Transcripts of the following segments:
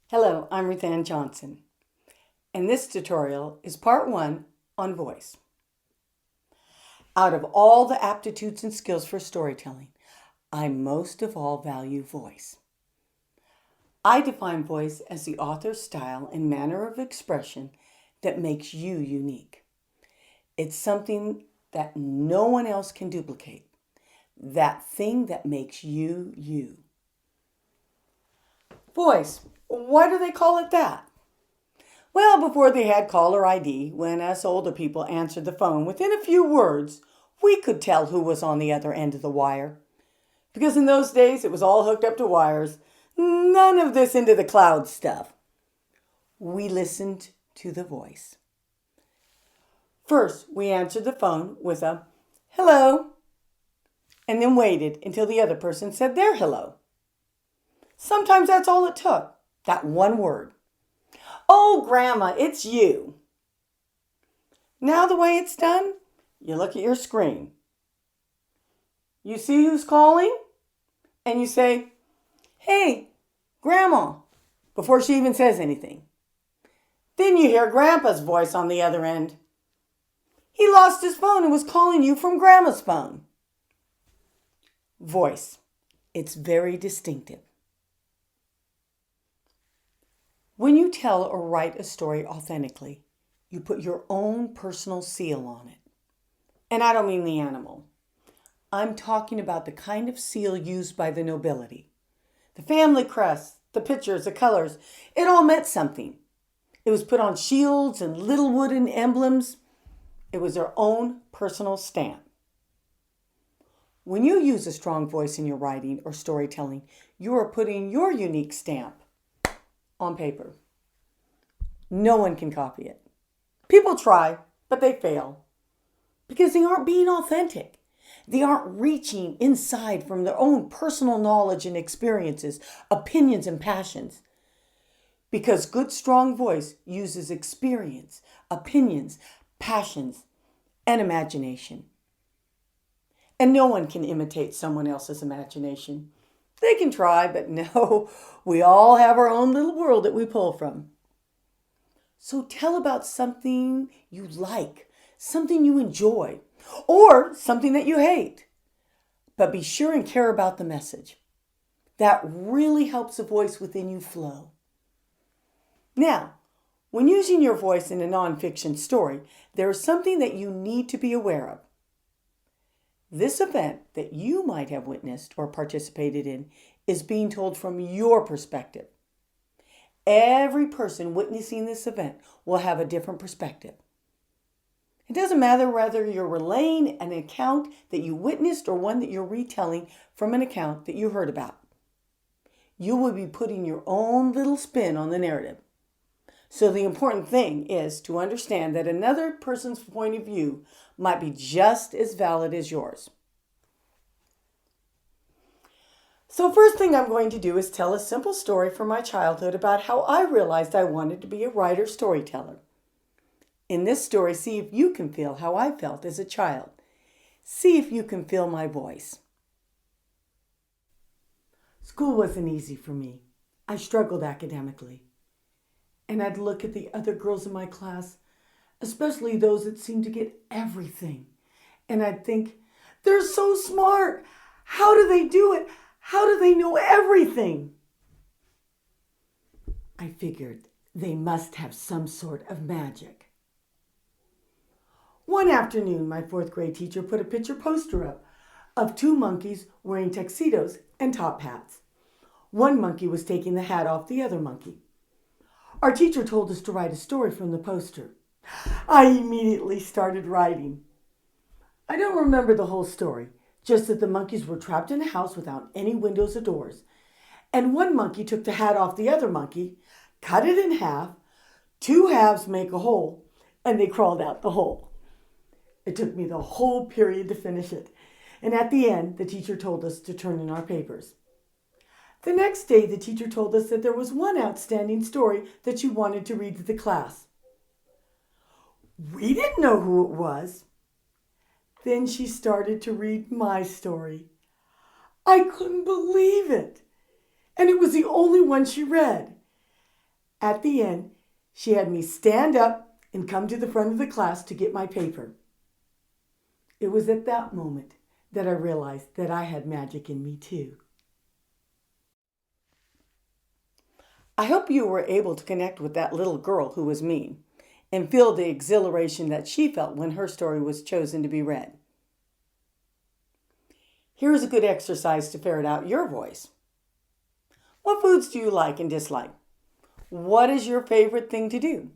Hello, I'm Ruth Ann Johnson, and this tutorial is part 1 on voice. Out of all the aptitudes and skills for storytelling, I most of all value voice. I define voice as the author's style and manner of expression that makes you unique. It's something that no one else can duplicate, that thing that makes you you. Voice, why do they call it that? Well, before they had caller ID, when us older people answered the phone, within a few words, we could tell who was on the other end of the wire. Because in those days, it was all hooked up to wires. None of this into the cloud stuff. We listened to the voice. First, we answered the phone with a hello, and then waited until the other person said their hello. Sometimes that's all it took, that one word. Oh, Grandma, it's you. Now the way it's done, you look at your screen. You see who's calling, and you say, hey, Grandma, before she even says anything. Then you hear Grandpa's voice on the other end. He lost his phone and was calling you from Grandma's phone. Voice. It's very distinctive. When you tell or write a story authentically, you put your own personal seal on it. And I don't mean the animal. I'm talking about the kind of seal used by the nobility. The family crest, the pictures, the colors, it all meant something. It was put on shields and little wooden emblems. It was their own personal stamp. When you use a strong voice in your writing or storytelling, you are putting your unique stamp on paper. No one can copy it. People try, but they fail because they aren't being authentic. They aren't reaching inside from their own personal knowledge and experiences, opinions and passions. Because good, strong voice uses experience, opinions, passions, and imagination. And no one can imitate someone else's imagination. They can try, but no, we all have our own little world that we pull from. So tell about something you like, something you enjoy, or something that you hate. But be sure and care about the message. That really helps the voice within you flow. Now, when using your voice in a nonfiction story, there is something that you need to be aware of. This event that you might have witnessed or participated in is being told from your perspective. Every person witnessing this event will have a different perspective. It doesn't matter whether you're relaying an account that you witnessed or one that you're retelling from an account that you heard about. You will be putting your own little spin on the narrative. So the important thing is to understand that another person's point of view might be just as valid as yours. So first thing I'm going to do is tell a simple story from my childhood about how I realized I wanted to be a writer-storyteller. In this story, see if you can feel how I felt as a child. See if you can feel my voice. School wasn't easy for me. I struggled academically. And I'd look at the other girls in my class, especially those that seemed to get everything. And I'd think, they're so smart. How do they do it? How do they know everything? I figured they must have some sort of magic. One afternoon, my 4th grade teacher put a picture poster up of 2 monkeys wearing tuxedos and top hats. One monkey was taking the hat off the other monkey. Our teacher told us to write a story from the poster. I immediately started writing. I don't remember the whole story, just that the monkeys were trapped in a house without any windows or doors. And one monkey took the hat off the other monkey, cut it in half, 2 halves make a hole, and they crawled out the hole. It took me the whole period to finish it. And at the end, the teacher told us to turn in our papers. The next day, the teacher told us that there was one outstanding story that she wanted to read to the class. We didn't know who it was. Then she started to read my story. I couldn't believe it. And it was the only one she read. At the end, she had me stand up and come to the front of the class to get my paper. It was at that moment that I realized that I had magic in me too. I hope you were able to connect with that little girl who was me and feel the exhilaration that she felt when her story was chosen to be read. Here's a good exercise to ferret out your voice. What foods do you like and dislike? What is your favorite thing to do?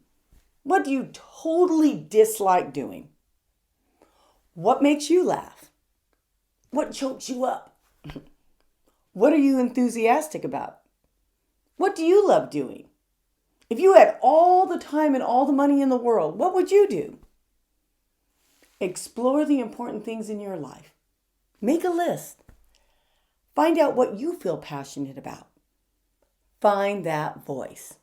What do you totally dislike doing? What makes you laugh? What chokes you up? What are you enthusiastic about? What do you love doing? If you had all the time and all the money in the world, what would you do? Explore the important things in your life. Make a list. Find out what you feel passionate about. Find that voice.